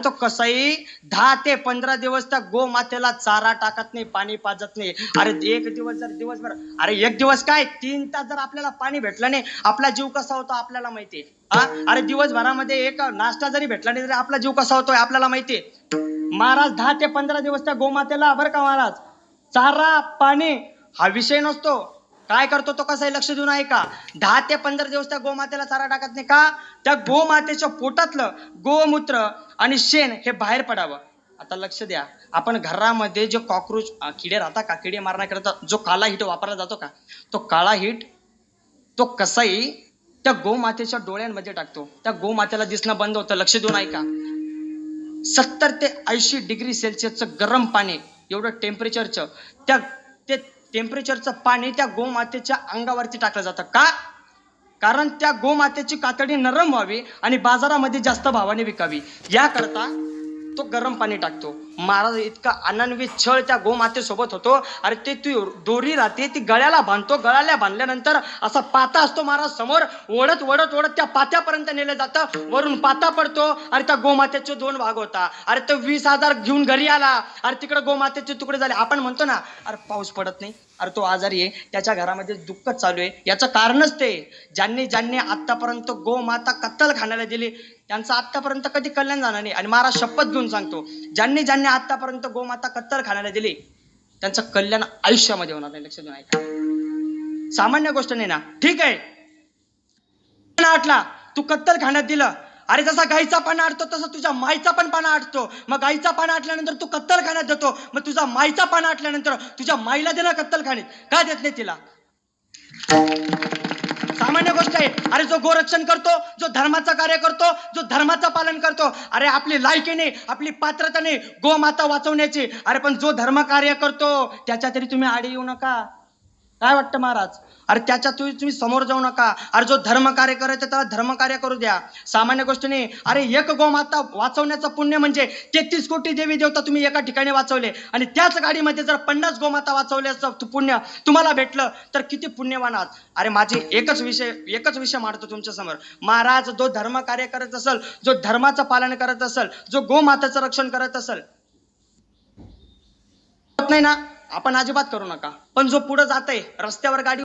तो कसाई 10 ते 15 दिवस त्या गोमातेला चारा टाकत नाही, पाणी पाजत नाही. अरे एक दिवस जर दिवसभर, अरे एक दिवस काय 3 तास जर आपल्याला पाणी भेटलं नाही, आपला जीव कसा होतो आपल्याला माहितीये. अरे दिवसभरामध्ये एक नाश्ता जरी भेटला नाही तरी आपला जीव कसा होतोय आपल्याला माहितीये. महाराज 10 ते 15 दिवस त्या गोमातेला, बरं का महाराज, चारा पाणी हा विषय नसतो. काय करतो तो कसाही लक्ष देऊन ऐका. 10 ते 15 दिवस त्या गोमातेला चारा टाकत नाही का? त्या गोमातेच्या पोटातलं गोमूत्र आणि शेण हे बाहेर पडावं. आता लक्ष द्या, आपण घरामध्ये जे कॉकरोच किडे राहतात का, किडे मारण्याकरता जो काळा हिट वापरला जातो का, तो काळा हिट तो कसाही त्या गोमातेच्या डोळ्यांमध्ये टाकतो. त्या गोमातेला दिसणं बंद होतं. लक्ष देऊन ऐका. 70 ते 80 डिग्री सेल्सिअसचं गरम पाणी, एवढं टेम्परेचरचं, ते टेम्परेचरचं पाणी त्या गोमातेच्या अंगावरती टाकलं जातं. का? कारण त्या गोमातेची कातडी नरम व्हावी आणि बाजारामध्ये जास्त भावाने विकावी, याकरता तो गरम पाणी टाकतो. महाराज इतका अनन्वित छळ त्या गोमातेसोबत होतो. अरे ते ती दोरी राहते, ती गळ्याला बांधतो. गळ्याला बांधल्यानंतर असा पाता असतो महाराज समोर, ओढत ओढत ओढत त्या पात्यापर्यंत नेलं जातं. वरून पाता पडतो. अरे त्या गोमातेचे 2 भाग होता. अरे तो 20,000 घेऊन घरी आला. अरे तिकडे गोमातेचे तुकडे झाले. आपण म्हणतो ना, अरे पाऊस पडत नाही, अरे तो आजारी आहे, त्याच्या घरामध्ये दुःखच चालू आहे. याचं कारणच ते, ज्यांनी आतापर्यंत गोमाता कत्तलखान्याला दिली त्यांचं आतापर्यंत कधी कल्याण झालं नाही. आणि महाराज शपथ घेऊन सांगतो, ज्यांनी आतापर्यंत गोमाता कत्तलखान्याला दिली त्यांचं कल्याण आयुष्यामध्ये होणार नाही. लक्ष देऊन ऐका. सामान्य गोष्ट नाही ना. ठीक आहे, आटला तू कत्तलखान्यात दिलं. अरे जसा गाईचा पाना आटतो तसं तुझ्या माईचा पण पाना आटतो. मग गाईचा पाना आटल्यानंतर तू कत्तलखान्यात देतो, मग तुझा माईचा पाना आटल्यानंतर तुझ्या माईला दे ना कत्तलखान्यात, का देत नाही तिला? सामान्य गोष्ट आहे. अरे जो गोरक्षण करतो, जो धर्माचं कार्य करतो, जो धर्माचं पालन करतो, अरे आपली लायकी नाही, आपली पात्रता नाही गोमाता वाचवण्याची. अरे पण जो धर्म कार्य करतो त्याच्या तरी तुम्ही आडी येऊ नका. काय वाटतं महाराज? अरे त्याच्यात तुम्ही समोर जाऊ नका. अरे जो धर्म कार्य करायचं त्याला धर्म कार्य करू द्या. सामान्य गोष्ट नाही. अरे एक गोमाता वाचवण्याचं पुण्य म्हणजे 33 कोटी देवी देवता तुम्ही एका ठिकाणी वाचवले, आणि त्याच गाडीमध्ये जर 50 गोमाता वाचवल्याचं पुण्य तुम्हाला भेटलं तर किती पुण्यवान आहात. अरे माझे एकच विषय मांडतो तुमच्या समोर. महाराज जो धर्म कार्य करत असेल, जो धर्माचं पालन करत असेल, जो गोमातेचं रक्षण करत असेल, नाही ना, आपण अजिबात करू नका. पण जो पुढे जातोय रस्त्यावर गाडी